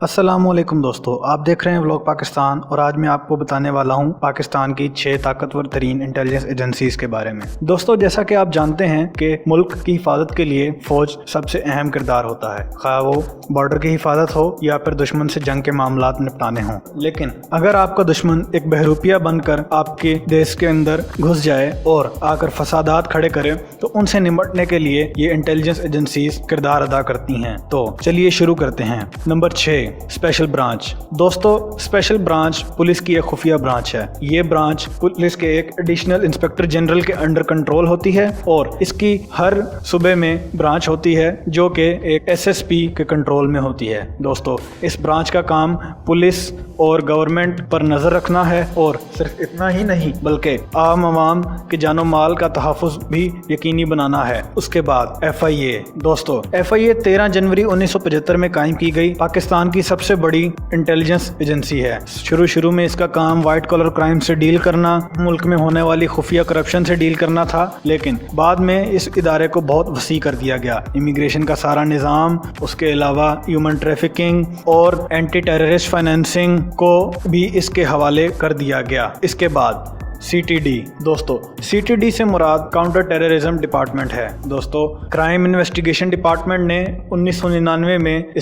अस्सलामुअलैकुम दोस्तों, आप देख रहे हैं व्लॉग पाकिस्तान और आज मैं आपको बताने वाला हूं पाकिस्तान की 6 ताकतवर तरीन इंटेलिजेंस एजेंसीज के बारे में। दोस्तों, जैसा कि आप जानते हैं कि मुल्क की हिफाजत के लिए फौज सबसे अहम किरदार होता है, खा वो बॉर्डर की हिफाजत हो या फिर दुश्मन से जंग के मामलात निपटाने हों। लेकिन अगर आपका दुश्मन एक बहरूपिया बनकर आपके देश के अंदर घुस जाए और आकर फसादात खड़े करे तो उनसे निपटने के लिए ये इंटेलिजेंस एजेंसीज किरदार अदा करती हैं। तो चलिए शुरू करते हैं। Number 6, special branch. दोस्तों, स्पेशल ब्रांच पुलिस की एक खुफिया ब्रांच है। ये ब्रांच पुलिस के एक एडिशनल इंस्पेक्टर जनरल के अंडर कंट्रोल होती है और इसकी हर सूबे में ब्रांच होती है जो कि एक एसएसपी के कंट्रोल में होती है। दोस्तों, इस ब्रांच का काम पुलिस और गवर्नमेंट पर नजर रखना है और सिर्फ इतना ही नहीं बल्कि आम आवाम के जानो माल का तहफ़्फ़ुज़ भी यकीनी बनाना है। उसके बाद FIA। दोस्तों, FIA 13 जनवरी 1975 में कायम की गई पाकिस्तान की सबसे बड़ी इंटेलिजेंस एजेंसी है। शुरू में इसका काम वाइट कॉलर क्राइम से डील करना, मुल्क में होने वाली खुफिया करप्शन से डील करना था, लेकिन बाद में इस इदारे को बहुत वसी कर दिया गया। इमिग्रेशन का सारा निज़ाम, उसके अलावा ह्यूमन ट्रैफिकिंग और एंटी टेररिस्ट फाइनेंसिंग को भी इसके हवाले कर दिया गया। इसके बाद CTD। दोस्तों, CTD से मुराद काउंटर टेररिज्म डिपार्टमेंट है। दोस्तों, क्राइम इन्वेस्टिगेशन डिपार्टमेंट ने 1999 में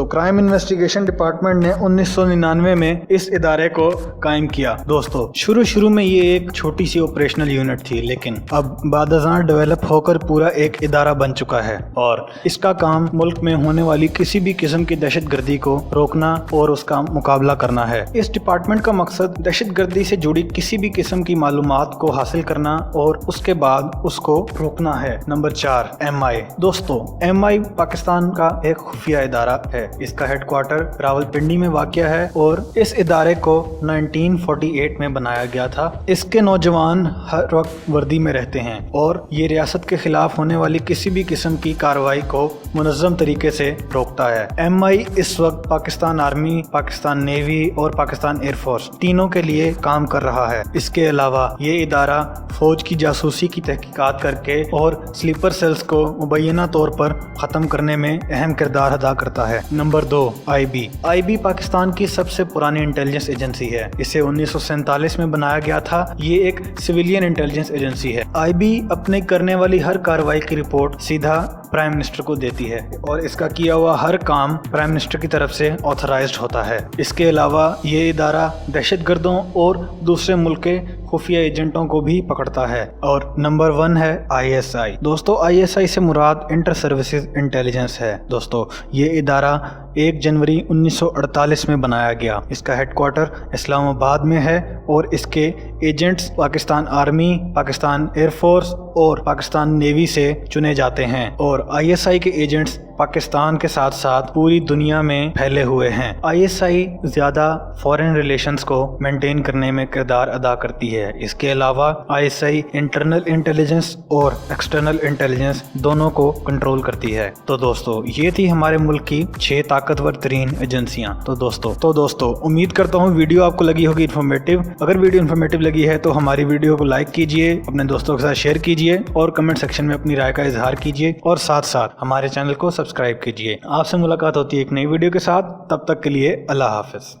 क्राइम इन्वेस्टिगेशन डिपार्टमेंट ने 1999 में इस इदारे को कायम किया। दोस्तों, शुरू में ये एक छोटी सी ऑपरेशनल यूनिट थी, लेकिन अब बादज़ां डेवलप होकर पूरा एक इदारा बन चुका है और इसका काम मुल्क में होने वाली किसी भी किस्म की दहशतगर्दी को रोकना और उसका मुकाबला करना है। इस डिपार्टमेंट का मकसद दहशतगर्दी से जुड़ी किसी भी किस्म की मालूमात को हासिल करना और उसके बाद उसको रोकना है। Number 4, MI। दोस्तों, MI पाकिस्तान का एक खुफिया इदारा है। इसका हेडक्वार्टर रावलपिंडी में वाक़या है और इस इदारे को 1948 में बनाया गया था। इसके नौजवान हर वक्त वर्दी में रहते हैं और ये रियासत के खिलाफ होने वाली किसी भी किस्म की कार्रवाई को मुनज़्ज़म तरीके से रोकता है। MI इस वक्त पाकिस्तान आर्मी, पाकिस्तान नेवी और पाकिस्तान एयरफोर्स तीनों के लिए काम कर रहा है। इसके अलावा ये इदारा फौज की जासूसी की तहकीकात करके और स्लीपर सेल्स को मुबैना तौर पर ख़त्म करने में अहम किरदार अदा करता है। नंबर 2, IB पाकिस्तान की सबसे पुरानी इंटेलिजेंस एजेंसी है। इसे 1947 में बनाया गया था। ये एक सिविलियन इंटेलिजेंस एजेंसी है। IB अपने करने वाली हर कार्रवाई की रिपोर्ट सीधा प्राइम मिनिस्टर को देती है और इसका किया हुआ हर काम प्राइम मिनिस्टर की तरफ से ऑथराइज्ड होता है। इसके अलावा ये इदारा दहशतगर्दों और दूसरे मुल्क के खुफिया एजेंटों को भी पकड़ता है। और नंबर 1 है ISI। दोस्तों, ISI से मुराद इंटर सर्विसेज इंटेलिजेंस है। दोस्तों, ये इदारा 1 जनवरी 1948 में बनाया गया। इसका हेडक्वार्टर इस्लामाबाद में है और इसके agents Pakistan army, Pakistan air force और पाकिस्तान नेवी से चुने जाते हैं और ISI के एजेंट्स पाकिस्तान के साथ साथ पूरी दुनिया में फैले हुए हैं। ISI ज़्यादा फॉरेन रिलेशंस को मेंटेन करने में किरदार अदा करती है। इसके अलावा ISI इंटरनल इंटेलिजेंस और एक्सटर्नल इंटेलिजेंस दोनों को कंट्रोल करती है। तो दोस्तों, ये थी हमारे मुल्क की 6 ताकतवर तरीन एजेंसियां। तो दोस्तों उम्मीद करता हूँ वीडियो आपको लगी होगी इन्फॉर्मेटिव। अगर वीडियो इन्फॉर्मेटिव लगी है तो हमारी वीडियो को लाइक कीजिए, अपने दोस्तों के साथ शेयर कीजिए और कमेंट सेक्शन में अपनी राय का इजहार कीजिए और साथ साथ हमारे चैनल को सब्सक्राइब कीजिए। आपसे मुलाकात होती है एक नई वीडियो के साथ। तब तक के लिए अल्लाह हाफिज।